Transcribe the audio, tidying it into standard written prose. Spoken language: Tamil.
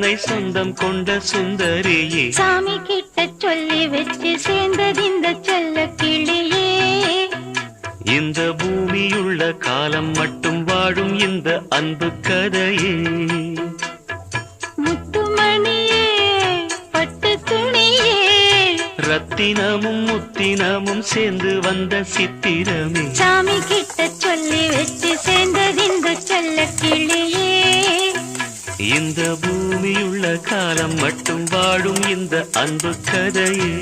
தன்னை சொந்தம் கொண்ட சுந்தரியே சாமி கிட்ட சொல்லி வச்சு சேர்ந்தது இந்த செல்ல கிளியே. இந்த பூமியுள்ள காலம் மட்டும் வாழும் இந்த அன்பு கதையே. முத்துமணியே பட்டு துணியே ரத்தினமும் முத்தினமும் சேர்ந்து வந்த சித்திரமே சாமி கிட்ட சொல்லி வச்சு சேர்ந்தது இந்த செல்ல கிளியே. இந்த பூமியுள்ள காலம் மட்டும் வாழும் இந்த அன்பு கதையே.